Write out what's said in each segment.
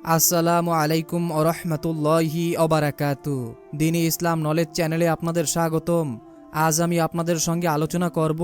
আসসালামু আলাইকুম ওরহমতুল্লাহি ওবারাকাতু। দ্বীনি ইসলাম নলেজ চ্যানেলে আপনাদের স্বাগতম। আজ আমি আপনাদের সঙ্গে আলোচনা করব,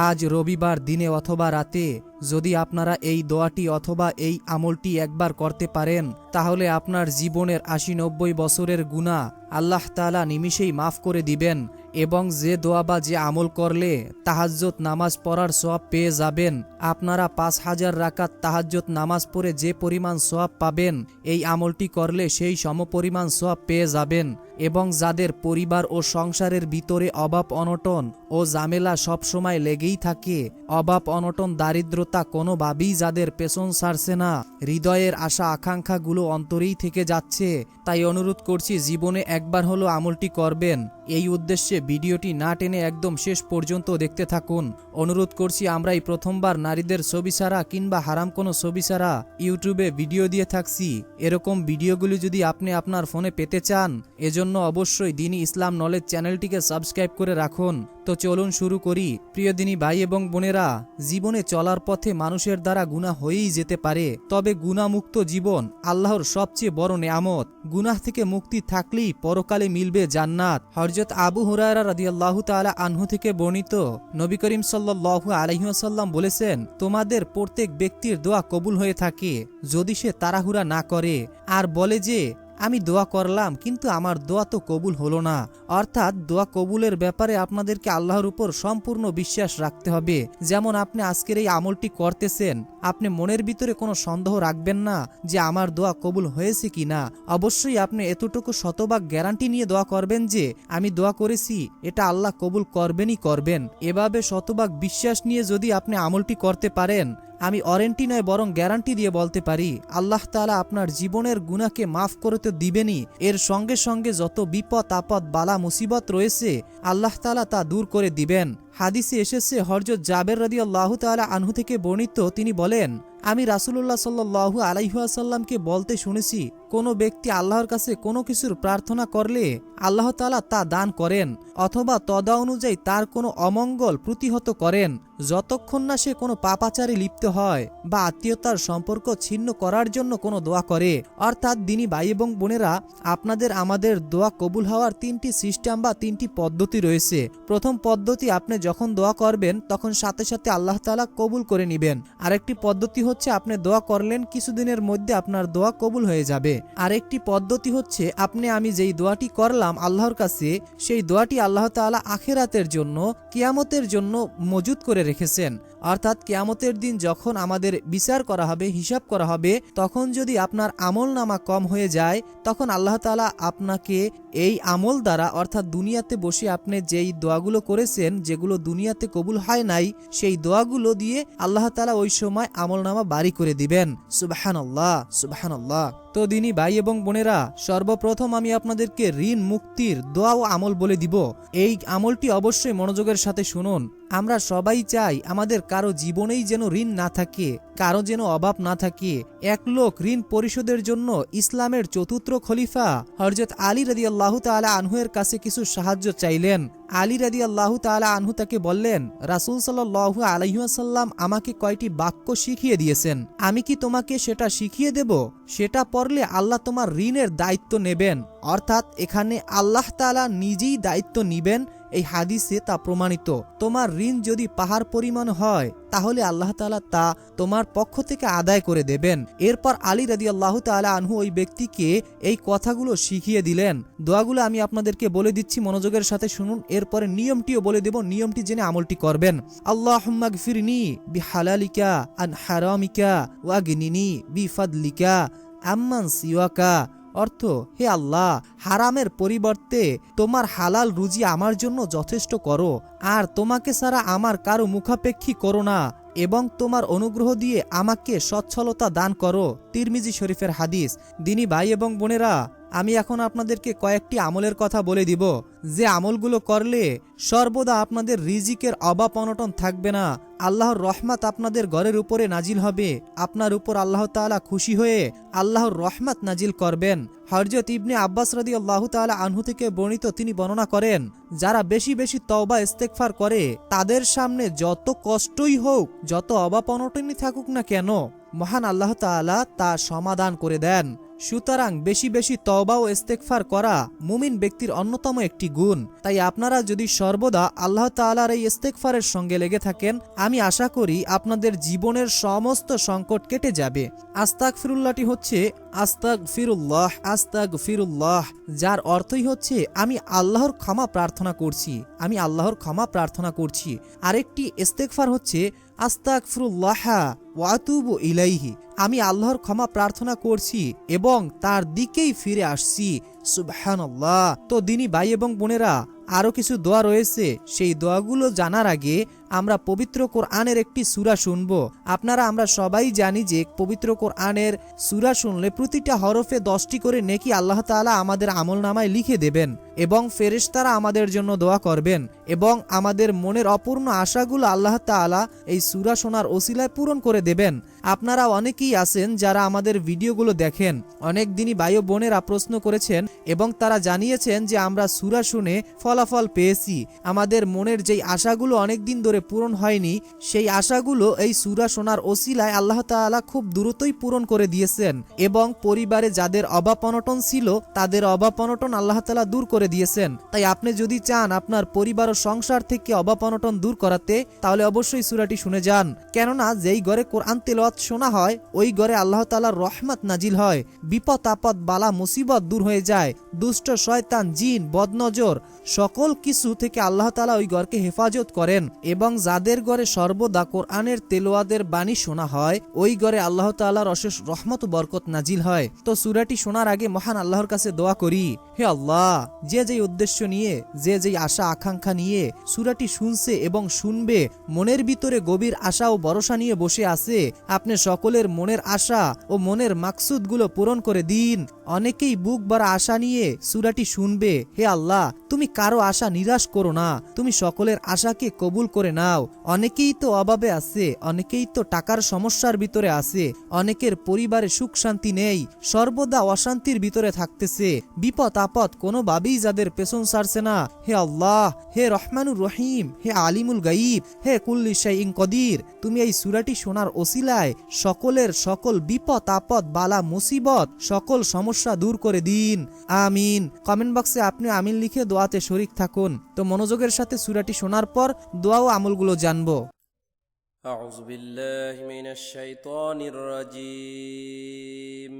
আজ রবিবার দিনে অথবা রাতে যদি আপনারা এই দোয়াটি অথবা এই আমলটি একবার করতে পারেন, তাহলে আপনার জীবনের ৮০-৯০ বছরের গুনাহ আল্লাহ তাআলা নিমিষেই মাফ করে দিবেন এবং যে দোয়া বা যে আমল করলে তাহাজ্জুদ নামাজ পড়ার সওয়াব পেয়ে যাবেন। আপনারা ৫,০০০ রাকাত তাহাজ্জুদ নামাজ পড়ে যে পরিমাণ সওয়াব পাবেন, এই আমলটি করলে সেই সমপরিমাণ সওয়াব পেয়ে যাবেন। এবং যাদের পরিবার ও সংসারের ভিতরে অভাব অনটন ও ঝামেলা সবসময় লেগেই থাকে, অভাব অনটন দারিদ্রতা কোনোভাবেই যাদের পেছন ছাড়ছে না, হৃদয়ের আশা আকাঙ্ক্ষাগুলো অন্তরেই থেকে যাচ্ছে, তাই অনুরোধ করছি জীবনে একবার হলো আমলটি করবেন। এই উদ্দেশ্যে ভিডিওটি না টেনে একদম শেষ পর্যন্ত দেখতে থাকুন। অনুরোধ করছি, আমরা এই প্রথমবার নারীদের ছবি ছাড়া কিংবা হারাম কোনো ছবি ছাড়া ইউটিউবে ভিডিও দিয়ে থাকছি। এরকম ভিডিওগুলি যদি আপনি আপনার ফোনে পেতে চান, এজন্য অবশ্যই দ্বীনি ইসলাম নলেজ চ্যানেলটিকে সাবস্ক্রাইব করে রাখুন। তো চলুন শুরু করি। প্রিয় দ্বীনি ভাই এবং বোনেরা, জীবনে চলার পথে মানুষের দ্বারা গুনাহ হয়েই যেতে পারে, তবে গুনাহমুক্ত জীবন আল্লাহর সবচেয়ে বড় নেয়ামত। গুনাহ থেকে মুক্তি থাকলেই পরকালে মিলবে জান্নাত। হযরত আবু হুরায়রা রাদিয়াল্লাহু তাআলা আনহু থেকে বর্ণিত, নবী করিম সাল্লাল্লাহু আলাইহি ওয়াসাল্লাম বলেছেন, তোমাদের প্রত্যেক ব্যক্তির দোয়া কবুল হয়ে থাকে যদি সে তাড়াহুড়া না করে আর বলে যে আমি দোয়া করলাম কিন্তু আমার দোয়া তো কবুল হলো না। অর্থাৎ দোয়া কবুলের ব্যাপারে আপনাদেরকে আল্লাহর উপর সম্পূর্ণ বিশ্বাস রাখতে হবে। যেমন আপনি আজকের এই আমলটি করতেছেন, আপনি মনের ভিতরে কোনো সন্দেহ রাখবেন না যে আমার দোয়া কবুল হয়েছে কি না। অবশ্যই আপনি এতটুকু শতভাগ গ্যারান্টি নিয়ে দোয়া করবেন যে আমি দোয়া করেছি, এটা আল্লাহ কবুল করবেনই করবেন। এভাবে শতভাগ বিশ্বাস নিয়ে যদি আপনি আমলটি করতে পারেন, আমি ওয়ারেন্টি নয় বরং গ্যারান্টি দিয়ে বলতে পারি, আল্লাহ তাআলা আপনার জীবনের গুনাহকে মাফ করে তো দিবেনই, এর সঙ্গে সঙ্গে যত বিপদ আপদ বালা মুসিবত রয়েছে আল্লাহ তাআলা তা দূর করে দিবেন। হাদিসে এসেছে, হযরত জাবের রাদিয়াল্লাহু তাআলা আনহু থেকে বর্ণিত, তিনি বলেন, আমি রাসূলুল্লাহ সাল্লাল্লাহু আলাইহি ওয়াসাল্লামকে বলতে শুনেছি, কোনো ব্যক্তি আল্লাহর কাছে কোনো কিছুর প্রার্থনা করলে আল্লাহ তাআলা তা দান করেন অথবা তদা অনুযায়ী তার কোনো অমঙ্গল প্রতিহত করেন, যতক্ষণ না সে কোনো পাপাচারে লিপ্ত হয় বা আত্মীয়তার সম্পর্ক ছিন্ন করার জন্য কোনো দোয়া করে। অর্থাৎ দ্বীনি ভাই এবং বোনেরা, আপনাদের আমাদের দোয়া কবুল হওয়ার ৩টি সিস্টেম বা ৩টি পদ্ধতি রয়েছে। প্রথম পদ্ধতি, আপনি যখন দোয়া করবেন তখন সাথে সাথে আল্লাহ তাআলা কবুল করে নেবেন। আরেকটি পদ্ধতি হচ্ছে, আপনি দোয়া করলেন কিছুদিনের মধ্যে আপনার দোয়া কবুল হয়ে যাবে। আরেকটি পদ্ধতি হচ্ছে, আমি যেই দোয়াটি করলাম আল্লাহর কাছে, সেই দোয়াটি আল্লাহ তাআলা আখিরাতের জন্য, কিয়ামতের জন্য মজুদ করে রেখেছেন। অর্থাৎ কিয়ামতের দিন যখন আমাদের বিচার করা হবে, হিসাব করা হবে, তখন যদি আপনার আমল নামা কম হয়ে যায়, তখন আল্লাহ তাআলা আপনাকে এই আমল দ্বারা, অর্থাৎ দুনিয়াতে বসে আপনি যেই দোয়াগুলো করেছেন, যেগুলো দুনিয়াতে কবুল হয় নাই, সেই দোয়াগুলো দিয়ে আল্লাহ তাআলা ওই সময় আমল নামা বাড়ি করে দিবেন। সুবহানাল্লাহ, সুবহানাল্লাহ। তো দ্বীনি ভাই এবং বোনেরা, সর্বপ্রথম আমি আপনাদেরকে ঋণ মুক্তির দোয়া ও আমল বলে দিব। এই আমলটি অবশ্যই মনোযোগের সাথে শুনুন। আমরা সবাই চাই আমাদের কারো জীবনেই যেন ঋণ না থাকে, কারো যেন অভাব না থাকে। এক লোক ঋণ পরিশোধের জন্য ইসলামের চতুর্থ খলিফা হযরত আলী রাদিয়াল্লাহু তাআলা আনহু এর কাছে কিছু সাহায্য চাইলেন। আলী রাদিয়াল্লাহু তাআলা আনহু তাকে বললেন, রাসূল সাল্লাল্লাহু আলাইহি ওয়াসাল্লাম আমাকে কয়টি বাক্য শিখিয়ে দিয়েছেন, আমি কি তোমাকে সেটা শিখিয়ে দেব? সেটা পড়লে আল্লাহ তোমার ঋণের দায়িত্ব নেবেন। অর্থাৎ এখানে আল্লাহ তাআলা নিজেই দায়িত্ব নিবেন। এই হাদিসে তা প্রমাণিত। তোমার ঋণ যদি পাহাড় পরিমাণ হয়, তাহলে আল্লাহ তাআলা তা তোমার পক্ষ থেকে আদায় করে দেবেন। এরপর আলী রাদিয়াল্লাহু তাআলা আনহু ওই ব্যক্তিকে এই কথাগুলো শিখিয়ে দিলেন। দোয়াগুলো আমি আপনাদেরকে বলে দিচ্ছি, মনোযোগের সাথে শুনুন। এরপরে নিয়মটিও বলে দেব, নিয়মটি জেনে আমলটি করবেন। আল্লাহুম্মা গফিরনি বিহালালিকা আন হারামিকা ওয়াগনিনি বিফাদলিকা আম্মান সিওয়াকা। অর্থ, হে আল্লাহ, হারামের পরিবর্তে তোমার হালাল রুজি আমার জন্য যথেষ্ট করো, আর তোমাকে ছাড়া আমার কারো মুখাপেক্ষী করো না, এবং তোমার অনুগ্রহ দিয়ে আমাকে সচ্ছলতা দান করো। তিরমিজি শরীফের হাদিস। দ্বীনি ভাই এবং বোনেরা, আমি এখন আপনাদেরকে কয়েকটি আমলের কথা বলে দিব, যে আমলগুলো করলে সর্বদা আপনাদের রিজিকের অভাব অনটন থাকবে না, আল্লাহর রহমত আপনাদের ঘরের উপরে নাজিল হবে, আপনার উপর আল্লাহ তাআলা খুশি হয়ে আল্লাহর রহমত নাজিল করবেন। হযরত ইবনে আব্বাস রাদিয়াল্লাহু তাআলা আনহু থেকে বর্ণিত, তিনি বর্ণনা করেন, যারা বেশি বেশি তওবা ইস্তেগফার করে, তাদের সামনে যত কষ্টই হোক, যত অভাব অনটনই থাকুক না কেন, মহান আল্লাহ তাআলা তা সমাধান করে দেন। সুতরাং বেশি বেশি তওবা ও ইস্তেগফার করা মুমিন ব্যক্তির অন্যতম একটি গুণ। তাই আপনারা যদি সর্বদা আল্লাহ তাআলার এই ইস্তেগফারের সঙ্গে লেগে থাকেন, আমি আশা করি আপনাদের জীবনের সমস্ত সংকট কেটে যাবে। আস্তাগফিরুল্লাহটি হচ্ছে আস্তাগফিরুল্লাহ আস্তাগফিরুল্লাহ, যার অর্থই হচ্ছে আমি আল্লাহর ক্ষমা প্রার্থনা করছি, আমি আল্লাহর ক্ষমা প্রার্থনা করছি। আরেকটি ইস্তেগফার হচ্ছে আস্তাগফিরুল্লাহ ওয়া আতুবু ইলাইহি, আমি আল্লাহর ক্ষমা প্রার্থনা করছি এবং তার দিকেই ফিরে আসছি। সুবহানাল্লাহ। তো দিনী ভাই এবং বোনেরা, আরও কিছু দোয়া রয়েছে, সেই দোয়াগুলো জানার আগে আমরা পবিত্র কোরআনের একটি সূরা শুনব। আমরা সবাই জানি যে পবিত্র কোরআনের সূরা শুনলে প্রতিটা হরফে 10টি করে নেকি আল্লাহ তাআলা আমাদের আমলনামায় লিখে দেবেন এবং ফেরেশতারা আমাদের জন্য দোয়া করবেন এবং আমাদের মনের অপূর্ণ আশাগুলো আল্লাহ তাআলা এই সূরা শোনার ওসিলায় পূরণ করে দেবেন। আপনারা অনেকেই আছেন যারা আমাদের ভিডিওগুলো দেখেন। অনেক দিনই ভাই ও বোনেরা প্রশ্ন করেছেন এবং তারা জানিয়েছেন যে আমরা সূরা শুনে ফলাফল পেয়েছি। আমাদের মনের যেই আশাগুলো অনেক দিন ধরে পূরণ হয়নি, সেই আশাগুলো এই সূরা শোনার ওসিলায় আল্লাহ তাআলা খুব দ্রুতই পূরণ করে দিয়েছেন এবং পরিবারে যাদের অভাব অনটন ছিল তাদের অভাব অনটন আল্লাহ তাআলা দূর করে দিয়েছেন। তাই আপনি যদি চান আপনার পরিবার ও সংসার থেকে অভাব অনটন দূর করাতে, তাহলে অবশ্যই সূরাটি শুনে যান। কেননা যেই ঘরে কোরআন তেলাওয়াত শোনা হয় ওই ঘরে আল্লাহ তাআলার রহমত নাজিল হয়, বিপদ আপদ বালা মুসিবত দূর হয়ে যায়, দুষ্ট শয়তান জিন বদনজর সকল কিছু থেকে আল্লাহ তাআলা ওই ঘরকে হেফাজত করেন এবং যাদের ঘরে সর্বদা কোরআনের তেলাওয়াতের বাণী শোনা হয় ওই ঘরে আল্লাহ তাআলার অশেষ রহমত ও বরকত নাজিল হয়। তো সূরাটি শোনার আগে মহান আল্লাহর কাছে দোয়া করি, হে আল্লাহ, যে যেই উদ্দেশ্য নিয়ে, যে যেই আশা আকাঙ্ক্ষা নিয়ে সূরাটি শুনছে এবং শুনবে, মনের ভিতরে গভীর আশা ও ভরসা নিয়ে বসে আছে, আপনি সকলের মনের আশা ও মনের মাকসুদগুলো পূরণ করে দিন। অনেকেই বুক ভরা আশা নিয়ে সূরাটি শুনবে, হে আল্লাহ, তুমি কারো আশা নিরাশ করো না, তুমি সকলের আশাকে কবুল করে নাও। অনেকেই তো অভাবে আছে, অনেকেই তো টাকার সমস্যার ভিতরে আছে, অনেকের পরিবারে সুখ শান্তি নেই, সর্বদা অশান্তির ভিতরে থাকতেছে, বিপদ আপদ কোনোভাবেই যাদের পেছন ছাড়ছে না। হে আল্লাহ, হে রহমানুর রহিম, হে আলিমুল গাইব, হে কুল্লি শাইইন কদির, তুমি এই সূরাটি শোনার ওসিলায় সকলের সকল বিপদ আপদ বালা মুসিবত সকল সমস্যা দূর করে দিন, আমিন। কমেন্ট বক্সে আপনি আমিন লিখে দোয়াতে শরীক থাকুন। তো মনোযোগের সাথে সূরাটি শোনার পর দোয়া ও আমলগুলো জানবো। আউযু বিল্লাহি মিনাশ শাইতানির রাজীম।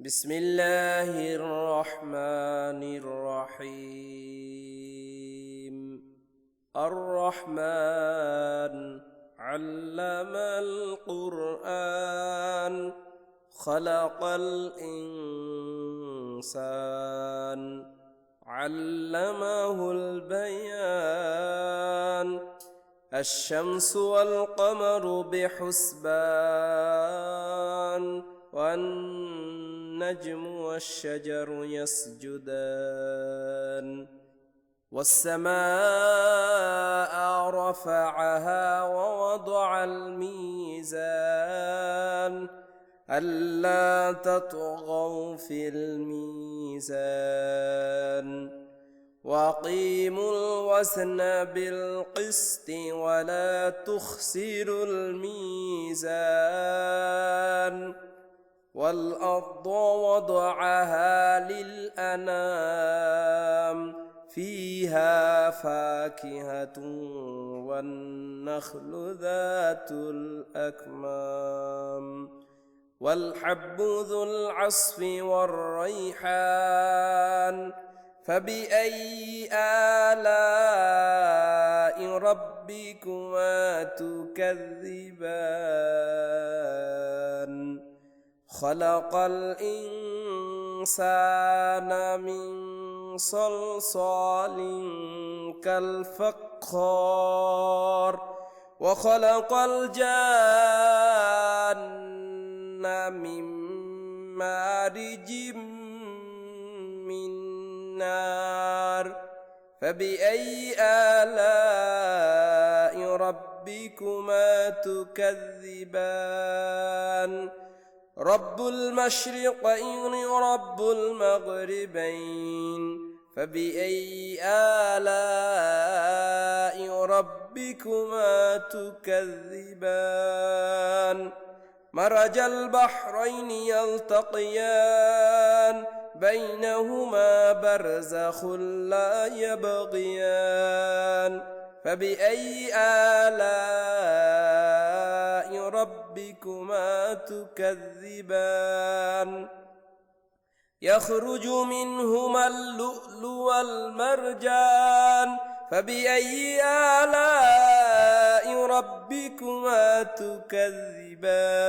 বিসমিল্লাহির রহমানির রহিম। আর রহমান আল্লামাল কুরআন খালাকাল ইনসান আল্লামাহুল বায়ান। الشمس والقمر بحسبان والنجم والشجر يسجدان والسماء رفعها ووضع الميزان ألا تطغوا في الميزان وأقيموا الوزن بالقسط ولا تخسروا الميزان والأرض وضعها للأنام فيها فاكهة والنخل ذات الأكمام والحب ذو العصف والريحان فبأي آلاء ربكما تكذبان خلق الإنسان من صلصال كالفخار وخلق الجان من مارج من نار فبأي آلاء ربكما تكذبان رب المشرقين رب المغربين فبأي آلاء ربكما تكذبان مرج البحرين يلتقيان بينهما برزخ لا يبغيان فبأي آلاء ربكما تكذبان يخرج منهما اللؤلؤ والمرجان فبأي آلاء ربكما تكذبان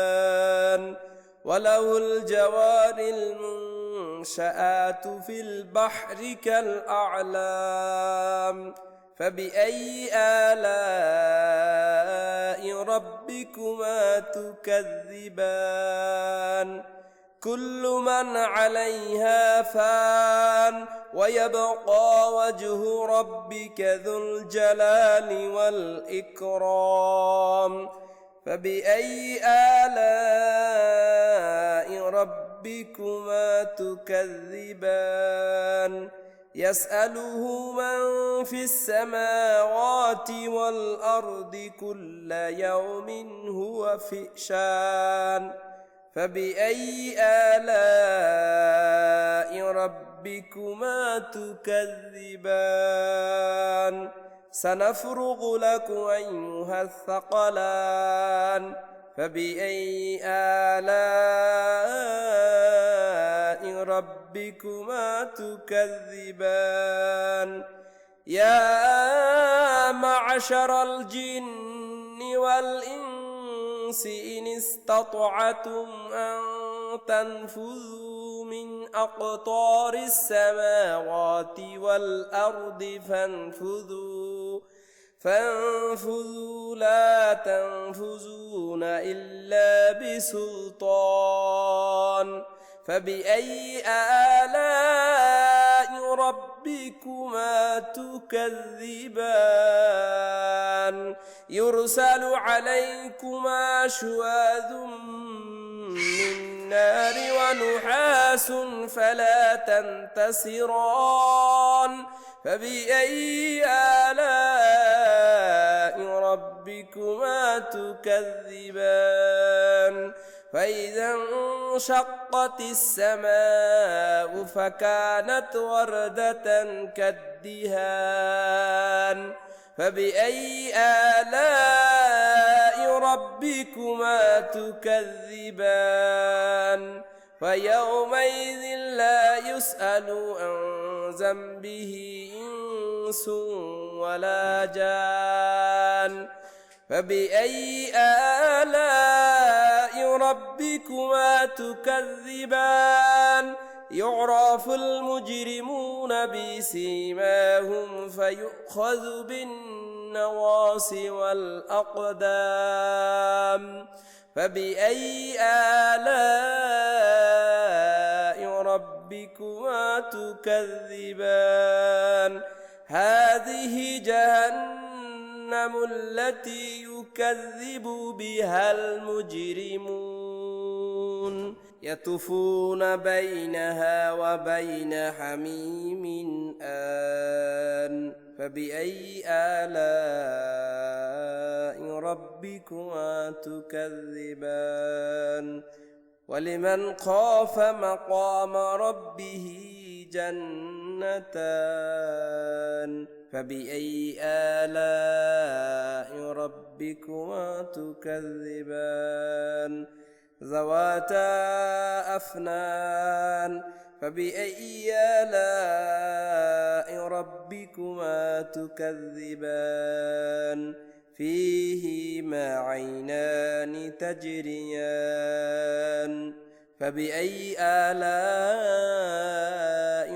وله الجوار المنشآت في البحر كالأعلام فبأي آلاء ربكما تكذبان كل من عليها فان ويبقى وجه ربك ذو الجلال والإكرام فبأي آلاء ربكما تكذبان يسأله من في السماوات والأرض كل يوم هو في شان فبأي آلاء ربكما تكذبان سنفرغ لكم أيها الثقلان فبأي آلاء ربكما تكذبان يا معشر الجن والإنس إن استطعتم أن تنفذوا من أقطار السماوات والأرض فانفذوا لا تنفذون إلا بسلطان فبأي آلاء ربكما تكذبان يرسل عليكما شواذ من نار ونحاس فلا تنتصران فبأي آلاء ربكما تكذبان فإذا انشقت السماء فكانت وردة كالدهان فبأي آلاء ربكما تكذبان فيومئذ لا يسأل عن ذنبه إنس ولا جان فبأي آلاء ربكما تكذبان يعرف المجرمون بسيماهم فيؤخذ بالنواصي والأقدام فبأي آلاء ربكما تكذبان هذه جهنم التي يكذب بها المجرمون يطوفون بينها وبين حميم آن فبأي آلاء ربكما تكذبان ولمن خاف مقام ربه جنتان فبأي آلاء ربكما تكذبان ذواتا أفنان فبأي آلاء ربكما تكذبان فيهما عينان تجريان فبأي آلاء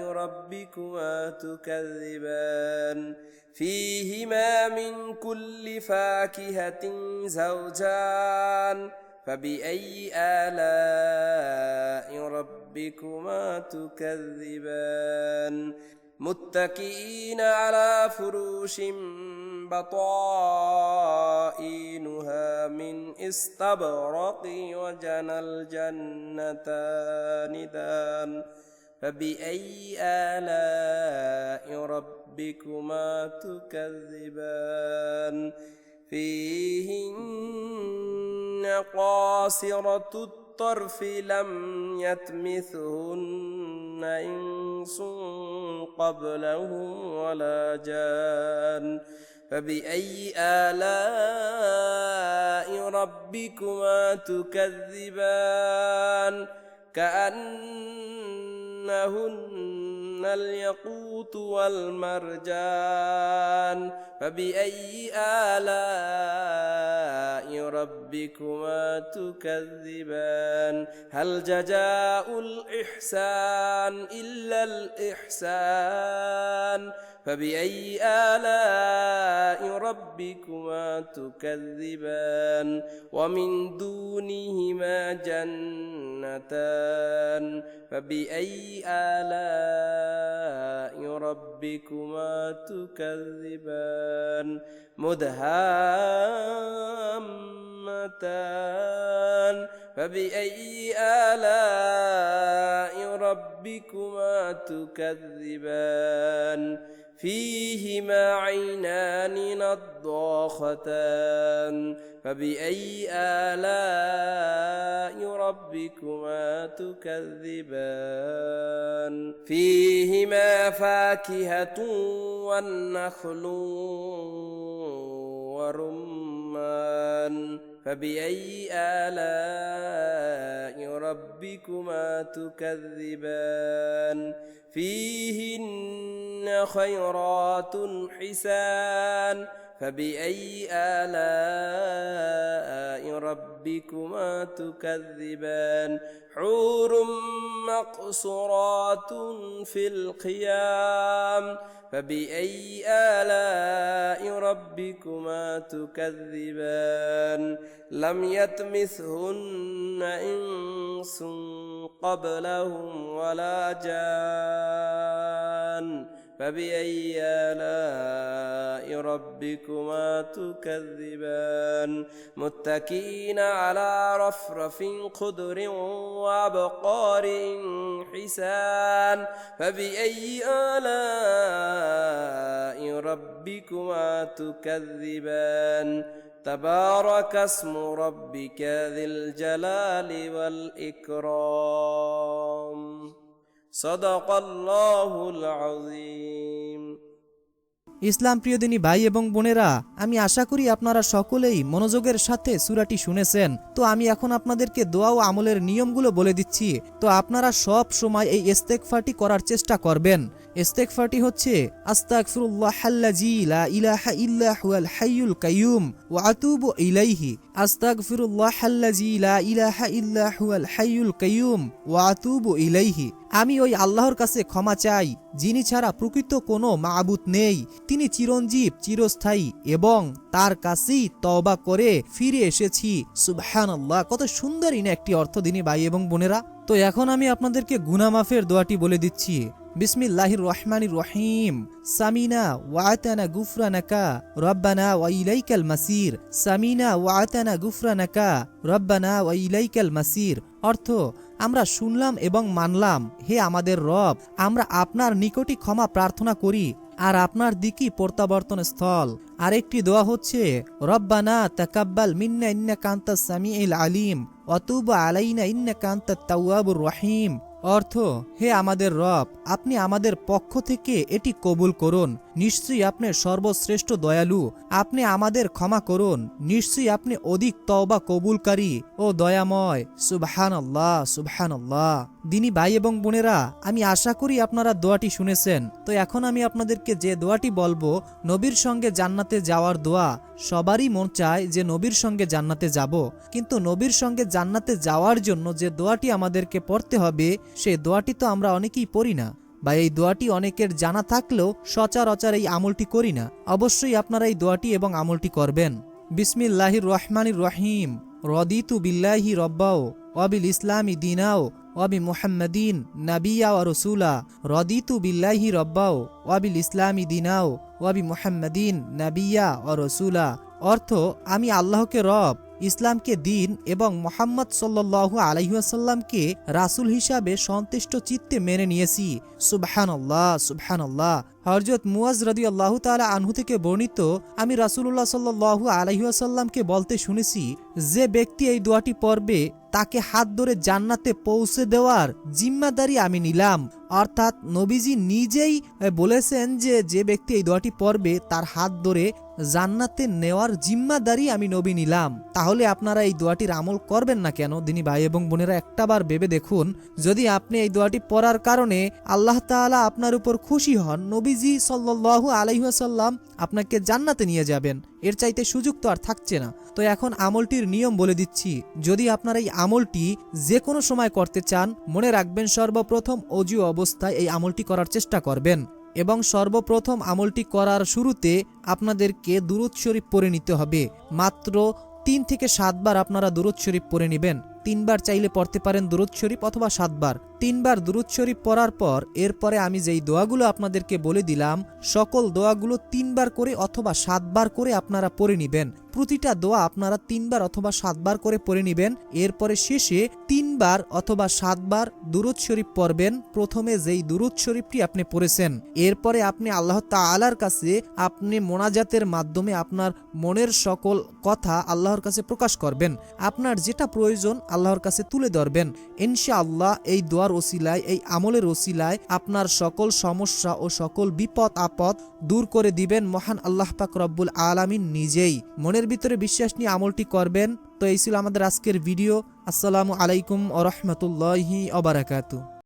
ربكما تكذبان فيهما من كل فاكهة زوجان فبأي آلاء ربكما تكذبان متكئين على فروش بطائنها من استبرق وجنى الجنتان دان فبأي آلاء ربكما تكذبان فيهن قاصرة الطرف لم يطمثهن إنس قبلهم ولا جان فبأي آلاء ربكما تكذبان كأنهن الياقوت والمرجان فبأي آلاء ربكما تكذبان هل جزاء الإحسان إلا الإحسان فبأي آلاء ربكما تكذبان ومن دونهما جنتان فبأي آلاء ربكما تكذبان مدهامتان فبأي آلاء ربكما تكذبان فيهما عينان نضاختان فبأي آلاء ربكما تكذبان فيهما فاكهة والنخل ورمان فبأي آلاء ربكما تكذبان فيهن خيرات حسان فبأي آلاء ربكما تكذبان حور مقصورات في الخيام فبأي آلاء ربكما تكذبان لم يطمثهن إنس قبلهم ولا جان فبأي آلاء ربكما تكذبان متكئين على رفرف خضر وأبقار حسان فبأي آلاء ربكما تكذبان تبارك اسم ربك ذي الجلال والإكرام صدق الله العظيم ইসলাম প্রিয় দিনী ভাই এবং বোনেরা, আমি আশা করি আপনারা সকলেই মনোযোগের সাথে সূরাটি শুনেছেন। তো আমি এখন আপনাদেরকে দোয়া ও আমলের নিয়মগুলো বলে দিচ্ছি। তো আপনারা সব সময় এই ইস্তেগফারটি করার চেষ্টা করবেন। ইস্তেগফারটি হচ্ছে আস্তাগফিরুল্লাহাল্লাযী লা ইলাহা ইল্লা হুয়াল হাইয়ুল কাইয়ুম ওয়া আতুবু ইলাইহি আস্তাগফিরুল্লাহাল্লাযী লা ইলাহা ইল্লা হুয়াল হাইয়ুল কাইয়ুম ওয়া আতুবু ইলাইহি। আমি ওই আল্লাহর কাছে ক্ষমা চাই যিনি ছাড়া প্রকৃত কোনো মাবুদ নেই, তিনি চিরঞ্জীব চিরস্থায়ী এবং তার কাছেই তওবা করে ফিরে এসেছি। সুবহানাল্লাহ, কত সুন্দর ইনা একটি অর্থ দিনী ভাই এবং বোনেরা। তো এখন আমি আপনাদেরকে গুনাহ মাফের দোয়াটি বলে দিচ্ছি। বিসমিল্লাহির রহমানির রহিম। সামিনা ওয়া আতানা গুফরানাকা রব্বানা ওয়া ইলাইকাল মাসির। সামিনা ওয়া আতানা গুফরানাকা রব্বানা ওয়া ইলাইকাল মাসির। অর্থ, আমরা শুনলাম এবং মানলাম, হে আমাদের রব, আমরা আপনার নিকটই ক্ষমা প্রার্থনা করি আর আপনার দিকই প্রত্যাবর্তন স্থল। আরেকটি দোয়া হচ্ছে রব্বানা তাকাব্বাল মিন্না ইন্নাকা আনতাস সামিউল আলিম ওয়া তুব আলাইনা ইন্নাকা আনতাত তাওয়াবুর রহিম। অর্থ, হে আমাদের রব, আপনি আমাদের পক্ষ থেকে এটি কবুল করুন, নিশ্চয়ই আপনি সর্বশ্রেষ্ঠ দয়ালু, আপনি আমাদের ক্ষমা করুন, নিশ্চয়ই আপনি অধিক তওবা কবুলকারী ও দয়াময়। সুবহানাল্লাহ, সুবহানাল্লাহ। দিনী ভাই এবং বোনেরা, আমি আশা করি আপনারা দোয়াটি শুনেছেন। তো এখন আমি আপনাদেরকে যে দোয়াটি বলবো, নবীর সঙ্গে জান্নাতে যাওয়ার দোয়া। সবারই মন চায় যে নবীর সঙ্গে জান্নাতে যাব, কিন্তু নবীর সঙ্গে জান্নাতে যাওয়ার জন্য যে দোয়াটি আমাদেরকে পড়তে হবে, সেই দোয়াটি তো আমরা অনেকেই পড়ি না, বা এই দোয়াটি অনেকের জানা থাকলেও সচরাচর এই আমলটি করি না। অবশ্যই আপনারা এই দোয়াটি এবং আমলটি করবেন। বিসমিল্লাহির রহমানির রহিম। রদিতু বিল্লাহি রব্বাও ওয়া বিল ইসলামি দীনাও ওয়া বি মুহাম্মাদিন নাবিয়্যা ওয়া রাসূলা। রদিতু বিল্লাহি রব্বাও ওয়া বিল ইসলামি দীনাও ওয়া বি মুহাম্মাদিন নাবিয়্যা ওয়া রাসূলা। অর্থ, আমি আল্লাহকে রব ইসলামকে দিন এবং মোহাম্মদ সাল্লাল্লাহু আলাইহি ওয়াসাল্লামকে রাসূল হিসাবে সন্তুষ্ট চিত্তে মেনে নিয়েছি। সুবহানাল্লাহ, সুবহানাল্লাহ। হযরত মুয়াজ রাদিয়াল্লাহু তাআলা আনহু থেকে বর্ণিত, আমি রাসূলুল্লাহ সাল্লাল্লাহু আলাইহি ওয়াসাল্লামকে বলতে শুনেছি, যে ব্যক্তি এই দোয়াটি পড়বে তাকে হাত ধরে জান্নাতে পৌঁছে দেওয়ার জিম্মাদারি আমি নিলাম। অর্থাৎ নবীজি নিজেই বলেছেন যে যে ব্যক্তি এই দোয়াটি পড়বে তার হাত ধরে জান্নাতে নেওয়ার জিম্মাদারি আমি নবী নিলাম। তাহলে আপনারা এই দোয়াটির আমল করবেন না কেন? দিনী ভাই এবং বোনেরা, একটাবার ভেবে দেখুন, যদি আপনি এই দোয়াটি পড়ার কারণে আল্লাহ তাআলা আপনার উপর খুশি হন, নবীজি সাল্লাল্লাহু আলাইহি ওয়াসাল্লাম আপনাকে জান্নাতে নিয়ে যাবেন, এর চাইতে সুযোগ তো আর থাকছে না। তো এখন আমলটির নিয়ম বলে দিচ্ছি। যদি আপনারা এই আমলটি যে কোনো সময় করতে চান, মনে রাখবেন সর্বপ্রথম অজু অবস্থায় এই আমলটি করার চেষ্টা করবেন এবং সর্বপ্রথম আমলটি করার শুরুতে আপনাদেরকে দুরূদ শরীফ পড়ে নিতে হবে। মাত্র 3 থেকে 7 বার আপনারা দুরূদ শরীফ পড়ে নেবেন। 3 বার চাইলে পড়তে পারেন দুরূদ শরীফ, অথবা 7 বার। 3 বার দুরূদ শরীফ পড়ার পর এরপরে আমি যেই দোয়াগুলো আপনাদেরকে বলে দিলাম, সকল দোয়াগুলো 3 বার করে অথবা 7 বার করে আপনারা পড়ে নেবেন। প্রতিটা দোয়া আপনারা 3 বার অথবা 7 বার করে পড়ে নেবেন। এরপরে শেষে 3 বার অথবা 7 বার দুরূদ শরীফ পড়বেন, প্রথমে যেই দুরূদ শরীফটি আপনি পড়েছেন। এরপরে আপনি আল্লাহ তাআলার কাছে আপনি মোনাজাতের মাধ্যমে আপনার মনের সকল কথা আল্লাহর কাছে প্রকাশ করবেন। আপনার যেটা প্রয়োজন আল্লাহর কাছে তুলে ধরবেন। ইনশাআল্লাহ এই দোয়ার ওসিলায়, এই আমলের ওসিলায় আপনার সকল সমস্যা ও সকল বিপদ আপদ দূর করে দিবেন মহান আল্লাহ পাক রব্বুল আলামিন নিজেই। মনের ভিতরে বিশ্বাস নিয়ে আমলটি করবেন। তো এই ছিল আমাদের আজকের ভিডিও। আসসালামু আলাইকুম ওয়া রাহমাতুল্লাহি ওয়া বারাকাতুহু।